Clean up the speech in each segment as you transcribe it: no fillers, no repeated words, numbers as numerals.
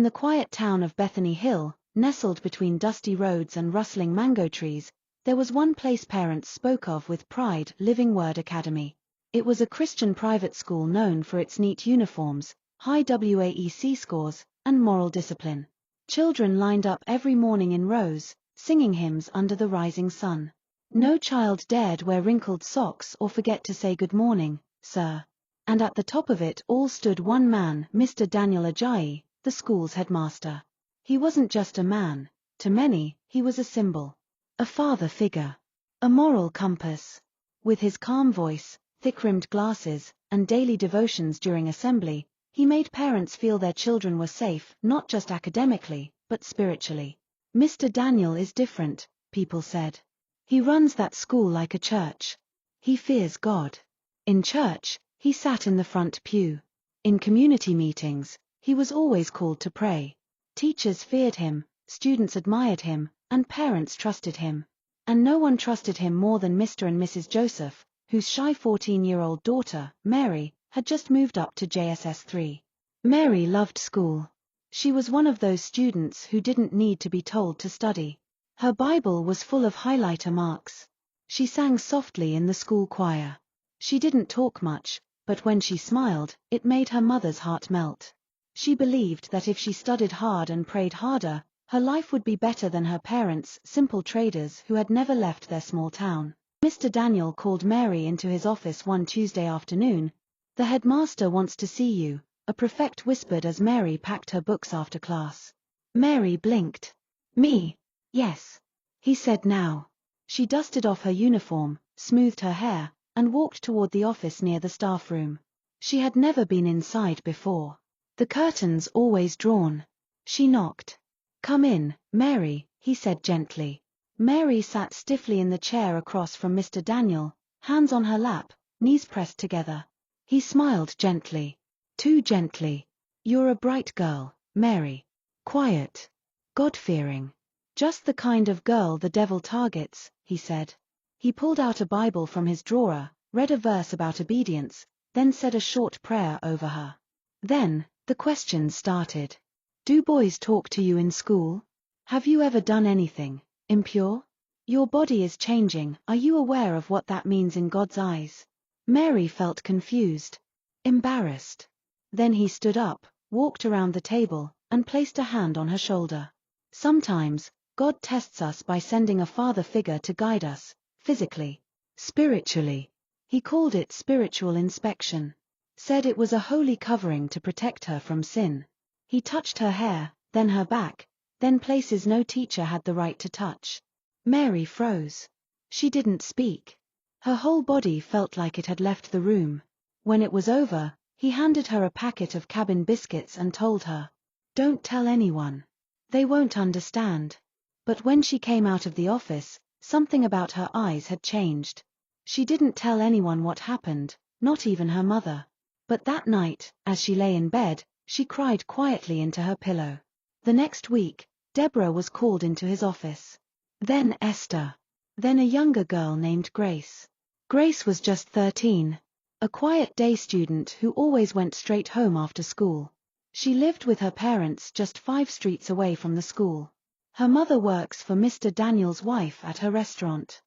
the quiet town of Bethany Hill, nestled between dusty roads and rustling mango trees, there was one place parents spoke of with pride: Living Word Academy. It was a Christian private school known for its neat uniforms, high WAEC scores, and moral discipline. Children lined up every morning in rows, singing hymns under the rising sun. No child dared wear wrinkled socks or forget to say good morning, sir. And at the top of it all stood one man, Mr. Daniel Ajayi, the school's headmaster. He wasn't just a man. To many, he was a symbol. A father figure. A moral compass. With his calm voice, thick-rimmed glasses, and daily devotions during assembly, he made parents feel their children were safe, not just academically, but spiritually. Mr. Daniel is different, people said. He runs that school like a church. He fears God. In church, he sat in the front pew. In community meetings, he was always called to pray. Teachers feared him, students admired him, and parents trusted him. And no one trusted him more than Mr. and Mrs. Joseph, whose shy 14-year-old daughter, Mary, had just moved up to JSS 3. Mary loved school. She was one of those students who didn't need to be told to study. Her Bible was full of highlighter marks. She sang softly in the school choir. She didn't talk much, but when she smiled, it made her mother's heart melt. She believed that if she studied hard and prayed harder, her life would be better than her parents, simple traders who had never left their small town. Mr. Daniel called Mary into his office one Tuesday afternoon. "The headmaster wants to see you," a prefect whispered as Mary packed her books after class. Mary blinked. "Me? Yes," he said now. She dusted off her uniform, smoothed her hair, and walked toward the office near the staff room. She had never been inside before. The curtains always drawn. She knocked. "Come in, Mary," he said gently. Mary sat stiffly in the chair across from Mr. Daniel, hands on her lap, knees pressed together. He smiled gently. Too gently. "You're a bright girl, Mary. Quiet. God-fearing. Just the kind of girl the devil targets," he said. He pulled out a Bible from his drawer, read a verse about obedience, then said a short prayer over her. Then, the questions started. "Do boys talk to you in school? Have you ever done anything impure? Your body is changing. Are you aware of what that means in God's eyes?" Mary felt confused. Embarrassed. Then he stood up, walked around the table, and placed a hand on her shoulder. "Sometimes, God tests us by sending a father figure to guide us, physically, spiritually." He called it spiritual inspection. Said it was a holy covering to protect her from sin. He touched her hair, then her back, then places no teacher had the right to touch. Mary froze. She didn't speak. Her whole body felt like it had left the room. When it was over, he handed her a packet of cabin biscuits and told her, "Don't tell anyone. They won't understand." But when she came out of the office, something about her eyes had changed. She didn't tell anyone what happened, not even her mother. But that night, as she lay in bed, she cried quietly into her pillow. The next week, Deborah was called into his office. Then Esther. Then a younger girl named Grace. Grace was just 13. A quiet day student who always went straight home after school. She lived with her parents just 5 streets away from the school. Her mother works for Mr. Daniel's wife at her restaurant.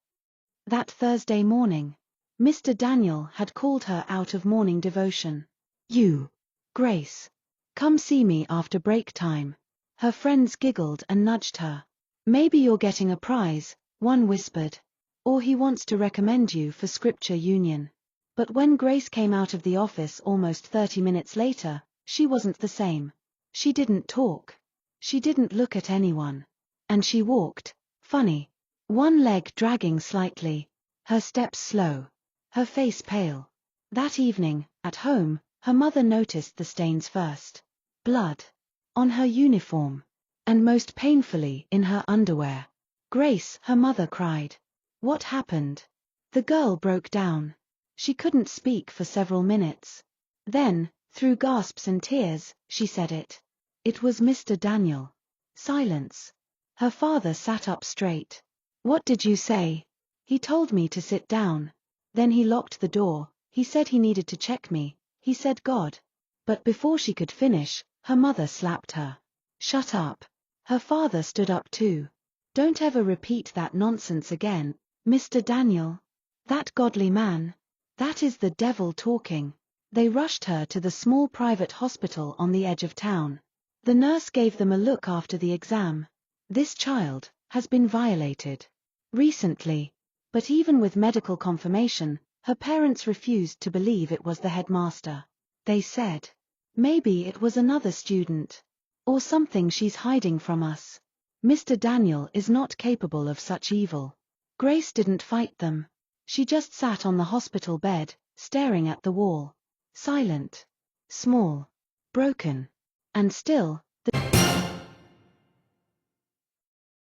That Thursday morning, Mr. Daniel had called her out of morning devotion. "You, Grace. Come see me after break time." Her friends giggled and nudged her. "Maybe you're getting a prize," one whispered. "Or he wants to recommend you for Scripture Union." But when Grace came out of the office almost 30 minutes later, she wasn't the same. She didn't talk. She didn't look at anyone. And she walked, funny. One leg dragging slightly. Her steps slow. Her face pale. That evening, at home, her mother noticed the stains first. Blood. On her uniform. And most painfully in her underwear. "Grace," her mother cried. "What happened?" The girl broke down. She couldn't speak for several minutes. Then, through gasps and tears, she said it. It was Mr. Daniel. Silence. Her father sat up straight. "What did you say?" "He told me to sit down. Then he locked the door. He said he needed to check me. He said God." But before she could finish, her mother slapped her. Shut up. Her father stood up too. Don't ever repeat that nonsense again, Mr. Daniel. That godly man. That is the devil talking. They rushed her to the small private hospital on the edge of town. The nurse gave them a look after the exam. This child has been violated recently. But even with medical confirmation, her parents refused to believe it was the headmaster. They said, maybe it was another student. Or something she's hiding from us. Mr. Daniel is not capable of such evil. Grace didn't fight them. She just sat on the hospital bed, staring at the wall. Silent. Small. Broken. And still,